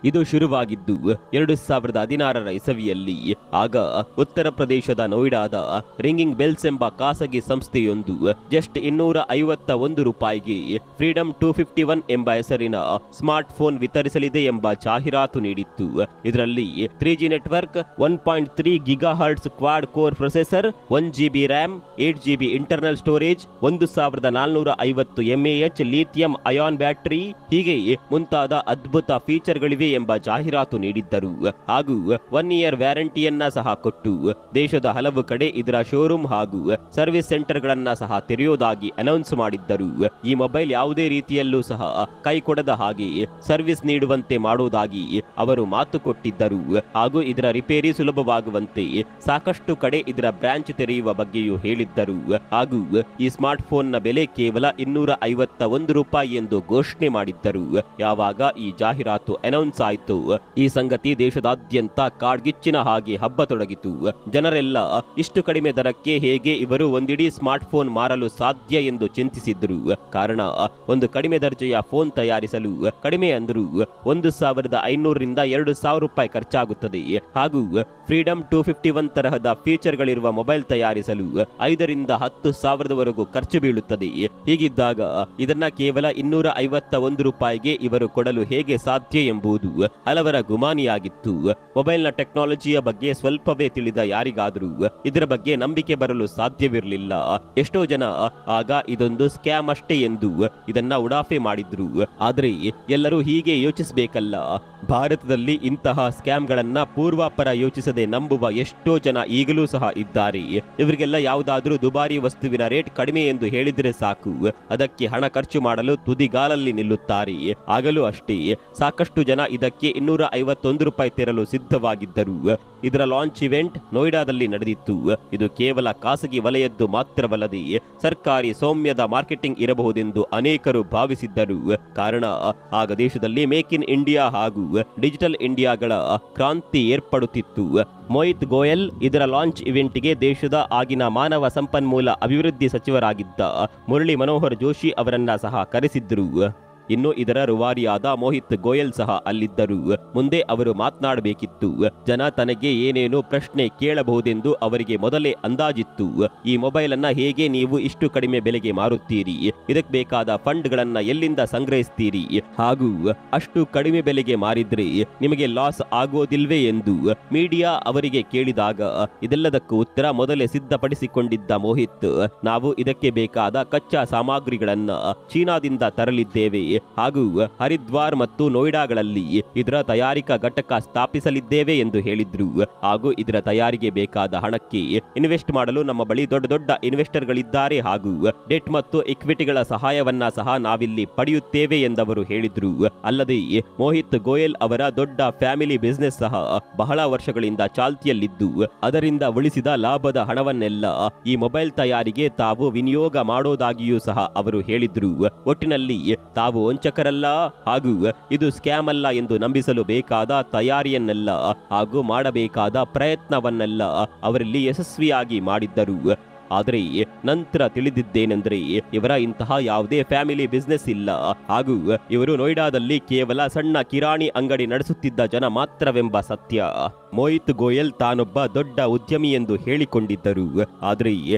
ಇದು ಶುರುವಾಗಿದ್ದು 2016ರ ಇಸವಿಯಲ್ಲಿ. ಆಗ ಉತ್ತರ ಪ್ರದೇಶದ ನೋಯ್ಡಾದ ರಿಂಗಿಂಗ್ ಬೆಲ್ಸ್ ಎಂಬ ಖಾಸಗಿ ಸಂಸ್ಥೆಯೊಂದು ಜಸ್ಟ್ 251 ರೂಪಾಯಿಗೆ ಫ್ರೀಡಮ್ 251 ಎಂಬ ಹೆಸರಿನ ಸ್ಮಾರ್ಟ್ ಫೋನ್ ವಿತರಿಸಲಿದೆ ಎಂಬ ಜಾಹೀರಾತು ನೀಡಿತ್ತು. ಇದರಲ್ಲಿ 3G network, 1.3 gigahertz quad core processor, 1GB RAM, 8GB internal storage, 1450 mAh lithium ion battery, ಹೀಗೆ ಮುಂತಾದ ಅದ್ಭುತ ಫೀಚರ್ಗಳಿವೆ ಎಂಬ ಜಾಹೀರಾತು ನೀಡಿದ್ದರು. ಹಾಗೂ 1 ಇಯರ್ ವ್ಯಾರಂಟಿಯನ್ನ ಸಹ ಕೊಟ್ಟು ದೇಶದ ಹಲವು ಕಡೆ ಇದರ ಶೋರೂಮ್ ಹಾಗೂ ಸರ್ವಿಸ್ ಸೆಂಟರ್ ಗಳನ್ನ ಸಹ ತೆರೆಯೋದಾಗಿ ಅನೌನ್ಸ್ ಮಾಡಿದ್ದರು. ಈ ಮೊಬೈಲ್ ಯಾವುದೇ ರೀತಿಯಲ್ಲೂ ಸಹ ಕೈ ಕೊಡದ ಹಾಗೆ ಸರ್ವಿಸ್ ನೀಡುವಂತೆ ಮಾಡೋದಾಗಿ ಅವರು ಮಾತು ಕೊಟ್ಟಿದ್ದರು. ಹಾಗೂ ಇದರ ರಿಪೇರಿ ಸುಲಭವಾಗುವಂತೆ ಸಾಕಷ್ಟು ಕಡೆ ಇದರ ಬ್ರಾಂಚ್ ತೆರೆಯುವ ಬಗ್ಗೆಯೂ ಹೇಳಿದ್ದರು. ಹಾಗೂ ಈ ಸ್ಮಾರ್ಟ್ ಫೋನ್ ನ ಬೆಲೆ ಕೇವಲ 251 ರೂಪಾಯಿ ಎಂದು ಘೋಷಣೆ ಮಾಡಿದ್ದರು. ಯಾವಾಗ ಈ ಜಾಹೀರಾತು ಅನೌನ್ಸ್ ಆಯಿತು, ಈ ಸಂಗತಿ ದೇಶದಾದ್ಯಂತ ಕಾಡ್ಗಿಚ್ಚಿನ ಹಾಗೆ ಹಬ್ಬತೊಡಗಿತು. ಜನರೆಲ್ಲ ಇಷ್ಟು ಕಡಿಮೆ ದರಕ್ಕೆ ಹೇಗೆ ಇವರು ಒಂದಿಡೀ ಸ್ಮಾರ್ಟ್ ಫೋನ್ ಮಾರಲು ಸಾಧ್ಯ ಎಂದು ಚಿಂತಿಸಿದ್ರು. ಕಾರಣ, ಒಂದು ಕಡಿಮೆ ದರ್ಜೆಯ ಫೋನ್ ತಯಾರಿಸಲು ಕಡಿಮೆ ಅಂದರೂ 1500 ರಿಂದ 2000 ರೂಪಾಯಿ ಖರ್ಚಾಗುತ್ತದೆ. ಹಾಗೂ ಫ್ರೀಡಮ್ 251 ತರಹದ ಫೀಚರ್ಗಳಿರುವ ಮೊಬೈಲ್ ತಯಾರಿಸಲು 5 ರಿಂದ 10 ಸಾವಿರದವರೆಗೂ ಖರ್ಚು ಬೀಳುತ್ತದೆ. ಹೀಗಿದ್ದಾಗ ಇದನ್ನ ಕೇವಲ 251 ರೂಪಾಯಿಗೆ ಇವರು ಕೊಡಲು ಹೇಗೆ ಸಾಧ್ಯ ಎಂಬುದು ಹಲವರ ಗುಮಾನಿಯಾಗಿತ್ತು. ಮೊಬೈಲ್ನ ಟೆಕ್ನಾಲಜಿಯ ಬಗ್ಗೆ ಸ್ವಲ್ಪವೇ ತಿಳಿದ ಯಾರಿಗಾದರೂ ಇದರ ಬಗ್ಗೆ ನಂಬಿಕೆ ಬರಲು ಸಾಧ್ಯವಿರಲಿಲ್ಲ. ಎಷ್ಟೋ ಜನ ಆಗ ಇದೊಂದು ಸ್ಕ್ಯಾಮ್ ಅಷ್ಟೇ ಎಂದು ಇದನ್ನ ಉಡಾಫೆ ಮಾಡಿದ್ರು. ಆದ್ರೆ ಎಲ್ಲರೂ ಹೀಗೆ ಯೋಚಿಸಬೇಕಲ್ಲ. ಭಾರತದಲ್ಲಿ ಇಂತಹ ಸ್ಕ್ಯಾಮ್ಗಳನ್ನ ಪೂರ್ವಾಪರ ಯೋಚಿಸದೆ ನಂಬುವ ಎಷ್ಟೋ ಜನ ಈಗಲೂ ಸಹ ಇದ್ದಾರೆ. ಇವರಿಗೆಲ್ಲ ಯಾವುದಾದ್ರೂ ದುಬಾರಿ ವಸ್ತುವಿನ ರೇಟ್ ಕಡಿಮೆ ಎಂದು ಹೇಳಿದ್ರೆ ಸಾಕು, ಅದಕ್ಕೆ ಹಣ ಖರ್ಚು ಮಾಡಲು ತುದಿಗಾಲಲ್ಲಿ ನಿಲ್ಲುತ್ತಾರೆ. ಆಗಲೂ ಅಷ್ಟೇ, ಸಾಕಷ್ಟು ಜನ ಇದಕ್ಕೆ 251 ರೂಪಾಯಿ ತೆರಲು ಸಿದ್ಧವಾಗಿದ್ದರು. ಇದರ ಲಾಂಚ್ ಇವೆಂಟ್ ನೋಯ್ಡಾದಲ್ಲಿ ನಡೆದಿತ್ತು. ಇದು ಕೇವಲ ಖಾಸಗಿ ವಲಯದ್ದು ಮಾತ್ರವಲ್ಲದೆ ಸರ್ಕಾರಿ ಸೌಮ್ಯದ ಮಾರ್ಕೆಟಿಂಗ್ ಇರಬಹುದೆಂದು ಅನೇಕರು ಭಾವಿಸಿದ್ದರು. ಕಾರಣ, ಆಗ ದೇಶದಲ್ಲಿ ಮೇಕ್ ಇನ್ ಇಂಡಿಯಾ ಹಾಗೂ ಡಿಜಿಟಲ್ ಇಂಡಿಯಾಗಳ ಕ್ರಾಂತಿ ಏರ್ಪಡುತ್ತಿತ್ತು. ಮೋಹಿತ್ ಗೋಯಲ್ ಇದರ ಲಾಂಚ್ ಇವೆಂಟ್ಗೆ ದೇಶದ ಆಗಿನ ಮಾನವ ಸಂಪನ್ಮೂಲ ಅಭಿವೃದ್ಧಿ ಸಚಿವರಾಗಿದ್ದ ಮುರಳಿ ಮನೋಹರ್ ಜೋಶಿ ಅವರನ್ನ ಸಹ ಕರೆಸಿದ್ರು. ಇನ್ನು ಇದರ ರೂವಾರಿಯಾದ ಮೋಹಿತ್ ಗೋಯಲ್ ಸಹ ಅಲ್ಲಿದ್ದರು. ಮುಂದೆ ಅವರು ಮಾತನಾಡಬೇಕಿತ್ತು. ಜನ ತನಗೆ ಏನೇನು ಪ್ರಶ್ನೆ ಕೇಳಬಹುದೆಂದು ಅವರಿಗೆ ಮೊದಲೇ ಅಂದಾಜಿತ್ತು. ಈ ಮೊಬೈಲ್ ಅನ್ನ ಹೇಗೆ ನೀವು ಇಷ್ಟು ಕಡಿಮೆ ಬೆಲೆಗೆ ಮಾರುತ್ತೀರಿ, ಇದಕ್ಕೆ ಬೇಕಾದ ಫಂಡ್ ಗಳನ್ನ ಎಲ್ಲಿಂದ ಸಂಗ್ರಹಿಸ್ತೀರಿ, ಹಾಗೂ ಅಷ್ಟು ಕಡಿಮೆ ಬೆಲೆಗೆ ಮಾರಿದ್ರೆ ನಿಮಗೆ ಲಾಸ್ ಆಗೋದಿಲ್ವೇ ಎಂದು ಮೀಡಿಯಾ ಅವರಿಗೆ ಕೇಳಿದಾಗ ಇದೆಲ್ಲದಕ್ಕೂ ಉತ್ತರ ಮೊದಲೇ ಸಿದ್ಧಪಡಿಸಿಕೊಂಡಿದ್ದ ಮೋಹಿತ್, ನಾವು ಇದಕ್ಕೆ ಬೇಕಾದ ಕಚ್ಚಾ ಸಾಮಗ್ರಿಗಳನ್ನ ಚೀನಾದಿಂದ ತರಲಿದ್ದೇವೆ ಹಾಗೂ ಹರಿದ್ವಾರ್ ಮತ್ತು ನೋಯ್ಡಾಗಳಲ್ಲಿ ಇದರ ತಯಾರಿಕಾ ಘಟಕ ಸ್ಥಾಪಿಸಲಿದ್ದೇವೆ ಎಂದು ಹೇಳಿದ್ರು. ಹಾಗೂ ಇದರ ತಯಾರಿಗೆ ಬೇಕಾದ ಹಣಕ್ಕೆ ಇನ್ವೆಸ್ಟ್ ಮಾಡಲು ನಮ್ಮ ಬಳಿ ದೊಡ್ಡ ದೊಡ್ಡ ಇನ್ವೆಸ್ಟರ್ಗಳಿದ್ದಾರೆ ಹಾಗೂ ಡೆಟ್ ಮತ್ತು ಇಕ್ವಿಟಿಗಳ ಸಹಾಯವನ್ನ ಸಹ ನಾವಿಲ್ಲಿ ಪಡೆಯುತ್ತೇವೆ ಎಂದವರು ಹೇಳಿದ್ರು. ಅಲ್ಲದೆ ಮೋಹಿತ್ ಗೋಯಲ್ ಅವರ ದೊಡ್ಡ ಫ್ಯಾಮಿಲಿ ಬಿಸಿನೆಸ್ ಸಹ ಬಹಳ ವರ್ಷಗಳಿಂದ ಚಾಲ್ತಿಯಲ್ಲಿದ್ದು ಅದರಿಂದ ಉಳಿಸಿದ ಲಾಭದ ಹಣವನ್ನೆಲ್ಲ ಈ ಮೊಬೈಲ್ ತಯಾರಿಗೆ ತಾವು ವಿನಿಯೋಗ ಮಾಡೋದಾಗಿಯೂ ಸಹ ಅವರು ಹೇಳಿದ್ರು. ಒಟ್ಟಿನಲ್ಲಿ ತಾವು ವಂಚಕರಲ್ಲ ಹಾಗೂ ಇದು ಸ್ಕ್ಯಾಮ್ ಅಲ್ಲ ಎಂದು ನಂಬಿಸಲು ಬೇಕಾದ ತಯಾರಿಯನ್ನೆಲ್ಲ ಹಾಗೂ ಮಾಡಬೇಕಾದ ಪ್ರಯತ್ನವನ್ನೆಲ್ಲ ಅವರಲ್ಲಿ ಯಶಸ್ವಿಯಾಗಿ ಮಾಡಿದ್ದರು. ಆದರೆ ನಂತರ ತಿಳಿದಿದ್ದೇನೆಂದರೆ ಇವರ ಇಂತಹ ಯಾವುದೇ ಫ್ಯಾಮಿಲಿ ಬಿಸ್ನೆಸ್ ಇಲ್ಲ ಹಾಗೂ ಇವರು ನೋಯ್ಡಾದಲ್ಲಿ ಕೇವಲ ಸಣ್ಣ ಕಿರಾಣಿ ಅಂಗಡಿ ನಡೆಸುತ್ತಿದ್ದ ಜನ ಮಾತ್ರವೆಂಬ ಸತ್ಯ. ಮೋಹಿತ್ ಗೋಯಲ್ ತಾನೊಬ್ಬ ದೊಡ್ಡ ಉದ್ಯಮಿ ಎಂದು ಹೇಳಿಕೊಂಡಿದ್ದರು. ಆದರೆ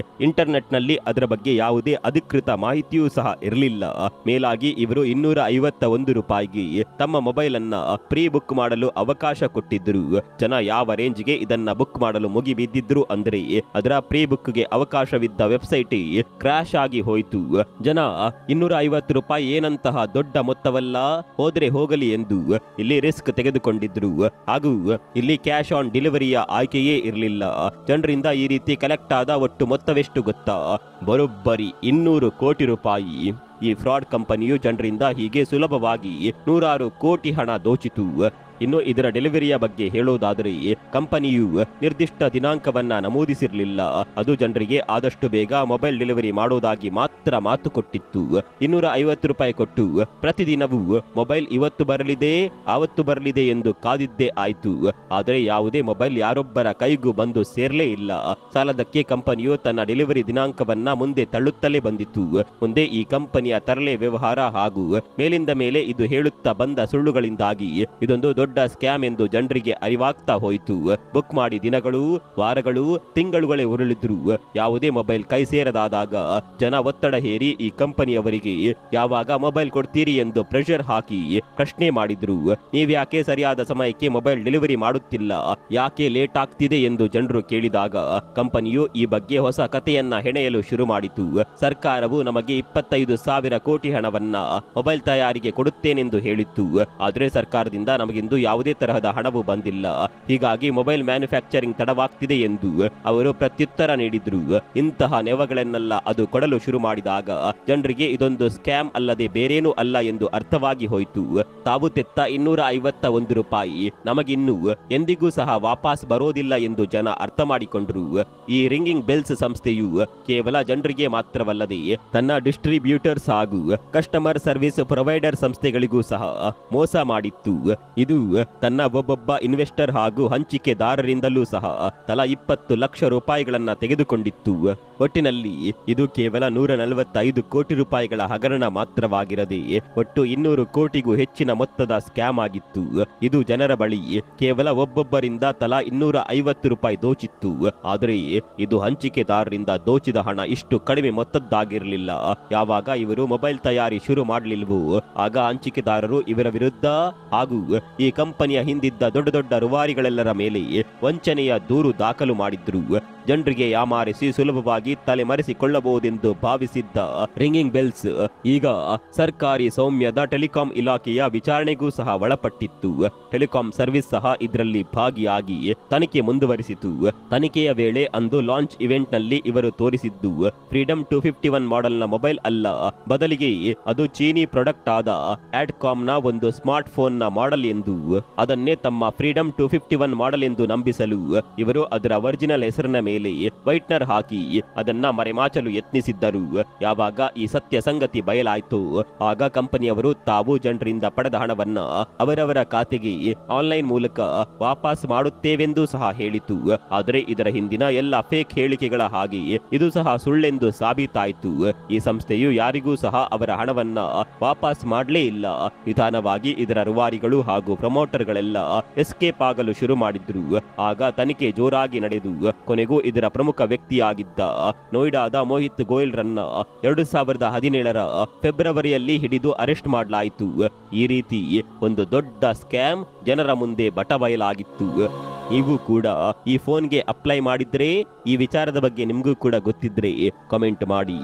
ಇಂಟರ್ನೆಟ್ನಲ್ಲಿ ಅದರ ಬಗ್ಗೆ ಯಾವುದೇ ಅಧಿಕೃತ ಮಾಹಿತಿಯೂ ಸಹ ಇರಲಿಲ್ಲ. ಮೇಲಾಗಿ ಇವರು 251 ರೂಪಾಯಿಗೆ ತಮ್ಮ ಮೊಬೈಲ್ ಅನ್ನ ಪ್ರೀ ಬುಕ್ ಮಾಡಲು ಅವಕಾಶ ಕೊಟ್ಟಿದ್ದರು. ಜನ ಯಾವ ರೇಂಜ್ಗೆ ಇದನ್ನ ಬುಕ್ ಮಾಡಲು ಮುಗಿಬಿದ್ದಿದ್ರು ಅಂದ್ರೆ ಅದರ ಪ್ರೀ ಬುಕ್ಗೆ ಅವಕಾಶವಿದ್ದ ವೆಬ್ಸೈಟ್ ಕ್ರಾಶ್ ಆಗಿ ಹೋಯಿತು. ಜನ 250 ರೂಪಾಯಿ ಏನಂತಹ ದೊಡ್ಡ ಮೊತ್ತವಲ್ಲ, ಹೋದ್ರೆ ಹೋಗಲಿ ಎಂದು ಇಲ್ಲಿ ರಿಸ್ಕ್ ತೆಗೆದುಕೊಂಡಿದ್ರು. ಹಾಗೂ ಇಲ್ಲಿ ಕ್ಯಾಶ್ ಆನ್ ಡೆಲಿವರಿಯ ಆಯ್ಕೆಯೇ ಇರಲಿಲ್ಲ. ಜನರಿಂದ ಈ ರೀತಿ ಕಲೆಕ್ಟ್ ಆದ ಒಟ್ಟು ಮೊತ್ತವೆಷ್ಟು ಗೊತ್ತಾ? ಬರೋಬ್ಬರಿ 200 ಕೋಟಿ ರೂಪಾಯಿ. ಈ ಫ್ರಾಡ್ ಕಂಪನಿಯು ಜನರಿಂದ ಹೀಗೆ ಸುಲಭವಾಗಿ 100 ಕೋಟಿ ಹಣ ದೋಚಿತು. ಇನ್ನು ಇದರ ಡೆಲಿವರಿಯ ಬಗ್ಗೆ ಹೇಳೋದಾದರೆ ಕಂಪನಿಯು ನಿರ್ದಿಷ್ಟ ದಿನಾಂಕವನ್ನ ನಮೂದಿಸಿರಲಿಲ್ಲ. ಅದು ಜನರಿಗೆ ಆದಷ್ಟು ಬೇಗ ಮೊಬೈಲ್ ಡೆಲಿವರಿ ಮಾಡೋದಾಗಿ ಮಾತ್ರ ಮಾತು ಕೊಟ್ಟಿತ್ತು. 250 ರೂಪಾಯಿ ಕೊಟ್ಟು ಪ್ರತಿದಿನವೂ ಮೊಬೈಲ್ ಇವತ್ತು ಬರಲಿದೆ ಆವತ್ತು ಬರಲಿದೆ ಎಂದು ಕಾದಿದ್ದೇ ಆಯ್ತು. ಆದರೆ ಯಾವುದೇ ಮೊಬೈಲ್ ಯಾರೊಬ್ಬರ ಕೈಗೂ ಬಂದು ಸೇರ್ಲೇ ಇಲ್ಲ. ಸಾಲದಕ್ಕೆ ಕಂಪನಿಯು ತನ್ನ ಡೆಲಿವರಿ ದಿನಾಂಕವನ್ನ ಮುಂದೆ ತಳ್ಳುತ್ತಲೇ ಬಂದಿತ್ತು. ಮುಂದೆ ಈ ಕಂಪನಿಯ ತರಲೆ ವ್ಯವಹಾರ ಹಾಗೂ ಮೇಲಿಂದ ಮೇಲೆ ಇದು ಹೇಳುತ್ತಾ ಬಂದ ಸುಳ್ಳುಗಳಿಂದಾಗಿ ಇದೊಂದು ದೊಡ್ಡ ದೊಡ್ಡ ಸ್ಕ್ಯಾಮ್ ಎಂದು ಜನರಿಗೆ ಅರಿವಾಗ್ತಾ ಹೋಯಿತು. ಬುಕ್ ಮಾಡಿ ದಿನಗಳು, ವಾರಗಳು, ತಿಂಗಳುಗಳೇ ಉರುಳಿದ್ರು ಯಾವುದೇ ಮೊಬೈಲ್ ಕೈ ಸೇರದಾದಾಗ ಜನ ಒತ್ತಡ ಹೇರಿ ಈ ಕಂಪನಿಯವರಿಗೆ ಯಾವಾಗ ಮೊಬೈಲ್ ಕೊಡ್ತೀರಿ ಎಂದು ಪ್ರೆಷರ್ ಹಾಕಿ ಪ್ರಶ್ನೆ ಮಾಡಿದ್ರು. ನೀವ್ಯಾಕೆ ಸರಿಯಾದ ಸಮಯಕ್ಕೆ ಮೊಬೈಲ್ ಡೆಲಿವರಿ ಮಾಡುತ್ತಿಲ್ಲ, ಯಾಕೆ ಲೇಟ್ ಆಗ್ತಿದೆ ಎಂದು ಜನರು ಕೇಳಿದಾಗ ಕಂಪನಿಯು ಈ ಬಗ್ಗೆ ಹೊಸ ಕಥೆಯನ್ನ ಹೆಣೆಯಲು ಶುರು ಮಾಡಿತು. ಸರ್ಕಾರವು ನಮಗೆ 25,000 ಕೋಟಿ ಹಣವನ್ನ ಮೊಬೈಲ್ ತಯಾರಿಗೆ ಕೊಡುತ್ತೇನೆಂದು ಹೇಳಿತ್ತು. ಆದರೆ ಸರ್ಕಾರದಿಂದ ನಮಗಿಂದು ಯಾವುದೇ ತರಹದ ಹಣವು ಬಂದಿಲ್ಲ. ಹೀಗಾಗಿ ಮೊಬೈಲ್ ಮ್ಯಾನುಫ್ಯಾಕ್ಚರಿಂಗ್ ತಡವಾಗ್ತಿದೆ ಎಂದು ಅವರು ಪ್ರತ್ಯುತ್ತರ ನೀಡಿದ್ರು. ಇಂತಹ ನೆವಗಳನ್ನೆಲ್ಲ ಅದು ಕೊಡಲು ಶುರು ಮಾಡಿದಾಗ ಜನರಿಗೆ ಇದೊಂದು ಸ್ಕ್ಯಾಮ್ ಅಲ್ಲದೆ ಬೇರೇನೂ ಅಲ್ಲ ಎಂದು ಅರ್ಥವಾಗಿ ಹೋಯಿತು. ತಾವು ತೆತ್ತ 251 ರೂಪಾಯಿ ನಮಗಿನ್ನೂ ಎಂದಿಗೂ ಸಹ ವಾಪಸ್ ಬರೋದಿಲ್ಲ ಎಂದು ಜನ ಅರ್ಥ ಮಾಡಿಕೊಂಡ್ರು. ಈ ರಿಂಗಿಂಗ್ ಬೆಲ್ಸ್ ಸಂಸ್ಥೆಯು ಕೇವಲ ಜನರಿಗೆ ಮಾತ್ರವಲ್ಲದೆ ತನ್ನ ಡಿಸ್ಟ್ರಿಬ್ಯೂಟರ್ಸ್ ಹಾಗೂ ಕಸ್ಟಮರ್ ಸರ್ವಿಸ್ ಪ್ರೊವೈಡರ್ ಸಂಸ್ಥೆಗಳಿಗೂ ಸಹ ಮೋಸ ಮಾಡಿತ್ತು. ಇದು ತನ್ನ ಒಬ್ಬೊಬ್ಬ ಇನ್ವೆಸ್ಟರ್ ಹಾಗೂ ಹಂಚಿಕೆದಾರರಿಂದಲೂ ಸಹ ತಲಾ 20 ಲಕ್ಷ ರೂಪಾಯಿಗಳನ್ನ ತೆಗೆದುಕೊಂಡಿತ್ತು. ಒಟ್ಟಿನಲ್ಲಿ ಇದು ಕೇವಲ 145 ಕೋಟಿ ರೂಪಾಯಿಗಳ ಹಗರಣ ಮಾತ್ರವಾಗಿರದೆ ಒಟ್ಟು 200 ಕೋಟಿಗೂ ಹೆಚ್ಚಿನ ಮೊತ್ತದ ಸ್ಕ್ಯಾಮ್ ಆಗಿತ್ತು. ಇದು ಜನರ ಬಳಿ ಕೇವಲ ಒಬ್ಬೊಬ್ಬರಿಂದ ತಲಾ 250 ರೂಪಾಯಿ ದೋಚಿತ್ತು. ಆದರೆ ಇದು ಹಂಚಿಕೆದಾರರಿಂದ ದೋಚಿದ ಹಣ ಇಷ್ಟು ಕಡಿಮೆ ಮೊತ್ತದ್ದಾಗಿರಲಿಲ್ಲ. ಯಾವಾಗ ಇವರು ಮೊಬೈಲ್ ತಯಾರಿ ಶುರು ಮಾಡಲಿಲ್ವೋ ಆಗ ಹಂಚಿಕೆದಾರರು ಇವರ ವಿರುದ್ಧ ಹಾಗೂ ಈ ಕಂಪನಿಯ ಹಿಂದಿದ್ದ ದೊಡ್ಡ ದೊಡ್ಡ ರೂವಾರಿಗಳೆಲ್ಲರ ಮೇಲೆ ವಂಚನೆಯ ದೂರು ದಾಖಲು ಮಾಡಿದ್ರು. ಜನರಿಗೆ ಯಾಮಾರಿಸಿ ಸುಲಭವಾಗಿ ತಲೆಮರೆಸಿಕೊಳ್ಳಬಹುದೆಂದು ಭಾವಿಸಿದ್ದ ರಿಂಗಿಂಗ್ ಬೆಲ್ಸ್ ಈಗ ಸರ್ಕಾರಿ ಸೌಮ್ಯದ ಟೆಲಿಕಾಂ ಇಲಾಖೆಯ ವಿಚಾರಣೆಗೂ ಸಹ ಒಳಪಟ್ಟಿತ್ತು. ಟೆಲಿಕಾಂ ಸರ್ವಿಸ್ ಸಹ ಇದರಲ್ಲಿ ಭಾಗಿಯಾಗಿ ತನಿಖೆ ಮುಂದುವರಿಸಿತು. ತನಿಖೆಯ ವೇಳೆ ಅಂದು ಲಾಂಚ್ ಇವೆಂಟ್ ನಲ್ಲಿ ಇವರು ತೋರಿಸಿದ್ದು ಫ್ರೀಡಮ್ 251 ಮಾಡೆಲ್ ನ ಮೊಬೈಲ್ ಅಲ್ಲ, ಬದಲಿಗೆ ಅದು ಚೀನಿ ಪ್ರಾಡಕ್ಟ್ ಆದ ಆಡ್ಕಾಮ್ ನ ಒಂದು ಸ್ಮಾರ್ಟ್ ಫೋನ್ ನ ಮಾಡೆಲ್ ಎಂದು. ಅದನ್ನೇ ತಮ್ಮ ಫ್ರೀಡಮ್ 251 ಮಾಡೆಲ್ ಎಂದು ನಂಬಿಸಲು ಇವರು ಅದರ ಒರಿಜಿನಲ್ ಹೆಸರಿನ ಮೇಲೆ ವೈಟ್ನರ್ ಹಾಕಿ ಅದನ್ನ ಮರೆಮಾಚಲು ಯತ್ನಿಸಿದ್ದರು. ಯಾವಾಗ ಈ ಸತ್ಯ ಸಂಗತಿ ಬಯಲಾಯಿತು ಆಗ ಕಂಪನಿಯವರು ತಾವು ಜನರಿಂದ ಪಡೆದ ಹಣವನ್ನ ಅವರವರ ಖಾತೆಗೆ ಆನ್ಲೈನ್ ಮೂಲಕ ವಾಪಸ್ ಮಾಡುತ್ತೇವೆಂದು ಸಹ ಹೇಳಿತು. ಆದರೆ ಇದರ ಹಿಂದಿನ ಎಲ್ಲ ಫೇಕ್ ಹೇಳಿಕೆಗಳ ಹಾಗೆ ಇದು ಸಹ ಸುಳ್ಳೆಂದು ಸಾಬೀತಾಯಿತು. ಈ ಸಂಸ್ಥೆಯು ಯಾರಿಗೂ ಸಹ ಅವರ ಹಣವನ್ನ ವಾಪಸ್ ಮಾಡಲೇ ಇಲ್ಲ. ನಿಧಾನವಾಗಿ ಇದರ ರೂವಾರಿಗಳು ಹಾಗೂ ಪ್ರಮೋಟರ್ಗಳೆಲ್ಲ ಎಸ್ಕೇಪ್ ಆಗಲು ಶುರು ಮಾಡಿದ್ರು. ಆಗ ತನಿಖೆ ಜೋರಾಗಿ ನಡೆದು ಕೊನೆಗೂ ಇದರ ಪ್ರಮುಖ ವ್ಯಕ್ತಿಯಾಗಿದ್ದ ನೋಯ್ಡಾದ ಮೋಹಿತ್ ಗೋಯಲ್ ರನ್ನ 2017 ಫೆಬ್ರವರಿಯಲ್ಲಿ ಹಿಡಿದು ಅರೆಸ್ಟ್ ಮಾಡಲಾಯಿತು. ಈ ರೀತಿ ಒಂದು ದೊಡ್ಡ ಸ್ಕ್ಯಾಮ್ ಜನರ ಮುಂದೆ ಬಟಬಯಲಾಗಿತ್ತು. ನೀವು ಕೂಡ ಈ ಫೋನ್ಗೆ ಅಪ್ಲೈ ಮಾಡಿದ್ರೆ, ಈ ವಿಚಾರದ ಬಗ್ಗೆ ನಿಮಗೂ ಕೂಡ ಗೊತ್ತಿದ್ರೆ ಕಮೆಂಟ್ ಮಾಡಿ.